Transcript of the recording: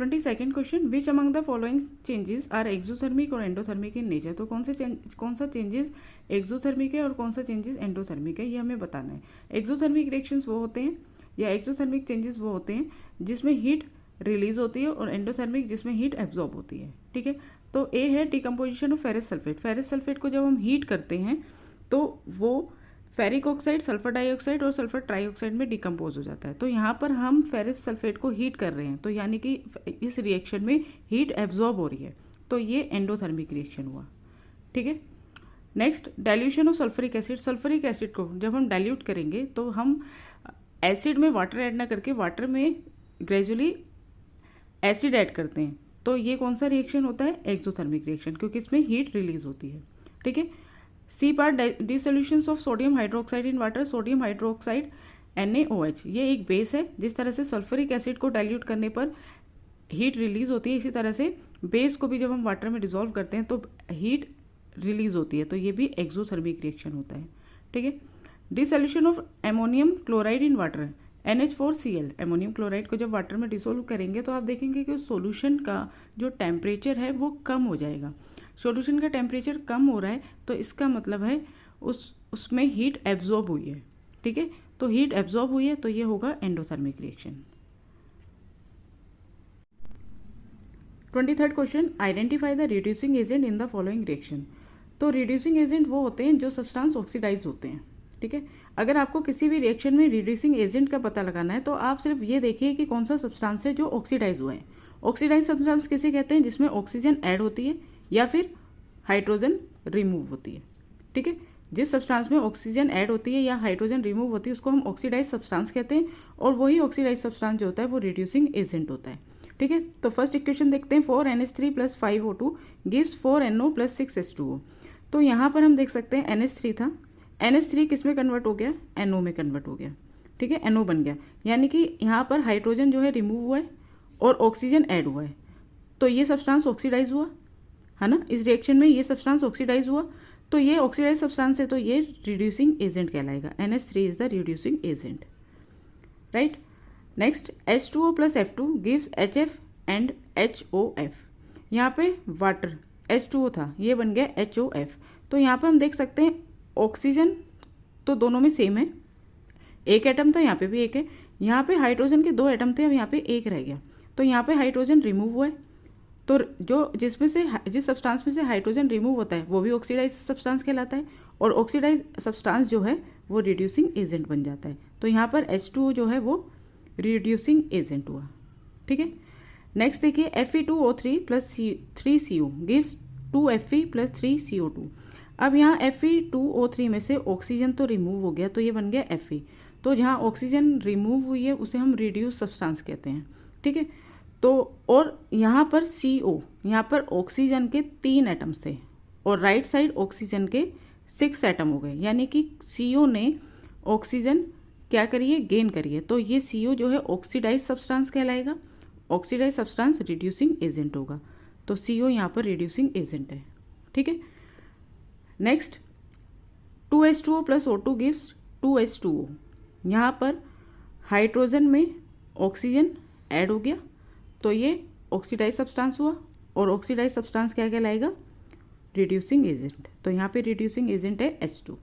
22nd question, which among the following changes are exothermic और endothermic in nature. तो कौन सा चेंजेस एक्सोथर्मिक है और कौन सा चेंजेस एंडोथर्मिक है, ये हमें बताना है। एक्सोथर्मिक रिएक्शंस वो होते हैं या एक्सोथर्मिक चेंजेस वो होते हैं जिसमें हीट रिलीज होती है, और एंडोथर्मिक जिसमें हीट एब्जॉर्ब होती है। ठीक है, तो ए है decomposition of ferrous sulphate. Ferrous sulphate को जब हम हीट करते हैं तो वो फेरिक ऑक्साइड, सल्फर डाइऑक्साइड और सल्फर ट्राइऑक्साइड में डिकम्पोज हो जाता है। तो यहाँ पर हम फेरस सल्फेट को हीट कर रहे हैं, तो यानी कि इस रिएक्शन में हीट एब्जॉर्ब हो रही है, तो ये एंडोथर्मिक रिएक्शन हुआ। ठीक है, next dilution of sulphuric acid. Sulphuric acid को जब हम डाइल्यूट करेंगे तो हम एसिड में वाटर ऐड ना करके वाटर में ग्रेजुअली एसिड ऐड करते हैं, तो ये कौन सा रिएक्शन होता है, एक्सोथर्मिक रिएक्शन, क्योंकि इसमें हीट रिलीज होती है। ठीक है, C part dissolutions of sodium hydroxide in water. Sodium hydroxide NaOH, ये एक बेस है। जिस तरह से सल्फरिक एसिड को डाइल्यूट करने पर हीट रिलीज होती है, इसी तरह से बेस को भी जब हम वाटर में डिसॉल्व करते हैं तो हीट रिलीज होती है, तो ये भी एक्सोथर्मिक रिएक्शन होता है। ठीक है, dissolution of ammonium chloride in water NH4Cl। Ammonium chloride को जब वाटर में डिसोल्व करेंगे तो आप देखेंगे कि सॉल्यूशन का जो टेम्परेचर है वो कम हो जाएगा। सॉल्यूशन का टेम्परेचर कम हो रहा है तो इसका मतलब है उसमें हीट एब्जॉर्ब हुई है। ठीक है, तो हीट एब्जॉर्ब हुई है तो ये होगा endothermic reaction. 23rd question, identify the reducing agent in the following reaction. तो रिड्यूसिंग एजेंट वो होते हैं जो सब्सटेंस ऑक्सीडाइज होते हैं। ठीक है, अगर आपको किसी भी रिएक्शन में रिड्यूसिंग एजेंट का पता लगाना है तो आप सिर्फ ये देखिए कि कौन सा सब्सटेंस है जो ऑक्सीडाइज हुआ है। ऑक्सीडाइज सब्सटेंस किसे कहते हैं, जिसमें ऑक्सीजन ऐड होती है या फिर हाइड्रोजन रिमूव होती है। ठीक है, जिस सब्सटेंस में ऑक्सीजन ऐड होती है या हाइड्रोजन रिमूव होती है उसको हम ऑक्सीडाइज सब्सटेंस कहते हैं, और वही ऑक्सीडाइज सब्सटेंस जो होता है वो रिड्यूसिंग एजेंट होता है। ठीक है, तो फर्स्ट इक्वेशन देखते हैं, 4NH3 + 5O2 gives 4NO + 6H2O। तो यहाँ पर हम देख सकते हैं NH3 था, NH3 किस में कन्वर्ट हो गया, NO में कन्वर्ट हो गया। ठीक है, NO बन गया, यानी कि यहाँ पर हाइड्रोजन जो है रिमूव हुआ है और ऑक्सीजन ऐड हुआ है, तो ये सब्सटेंस ऑक्सीडाइज हुआ है ना। इस रिएक्शन में ये सब्सटेंस ऑक्सीडाइज हुआ, तो ये ऑक्सीडाइज सब्सटेंस है तो ये रिड्यूसिंग एजेंट कहलाएगा। NH3 is the reducing agent, right. Next, H2O + F2 gives HF and HOF। यहाँ पे वाटर H2O था, ये बन गया HOF। तो यहाँ पे हम देख सकते हैं ऑक्सीजन तो दोनों में सेम है, एक एटम था, यहाँ पे भी एक है। यहाँ पे हाइड्रोजन के 2 एटम थे, अब यहाँ पे एक रह गया, तो यहाँ पे हाइड्रोजन रिमूव हुआ है, तो जिस सब्सटेंस में से हाइड्रोजन रिमूव होता है वो भी ऑक्सीडाइज सब्सटेंस कहलाता है, और ऑक्सीडाइज सब्सटेंस जो है वो रिड्यूसिंग एजेंट बन जाता है। तो यहाँ पर H2O जो है वो रिड्यूसिंग एजेंट हुआ। ठीक है, नेक्स्ट देखिए, Fe2O3 + 3CO gives 2Fe + 3CO2। अब यहाँ Fe2O3 में से ऑक्सीजन तो रिमूव हो गया, तो ये बन गया Fe। तो जहाँ ऑक्सीजन रिमूव हुई है उसे हम रिड्यूस सब्सटेंस कहते हैं। ठीक है, तो और यहाँ पर CO, यहाँ पर ऑक्सीजन के 3 एटम्स थे और राइट साइड ऑक्सीजन के 6 एटम हो गए, यानी कि CO ने ऑक्सीजन क्या करिए, गेन करिए, तो ये CO जो है ऑक्सीडाइज सब्सटेंस कहलाएगा। ऑक्सीडाइज सब्सटेंस रिड्यूसिंग एजेंट होगा, तो CO यहाँ पर रिड्यूसिंग एजेंट है। ठीक है, next 2H2O + O2 gives 2H2O। यहाँ पर हाइड्रोजन में ऑक्सीजन ऐड हो गया, तो ये ऑक्सीडाइज सब्सटेंस हुआ, और ऑक्सीडाइज सब्सटेंस क्या कहलाएगा, रिड्यूसिंग एजेंट। तो यहाँ पे रिड्यूसिंग एजेंट है H2।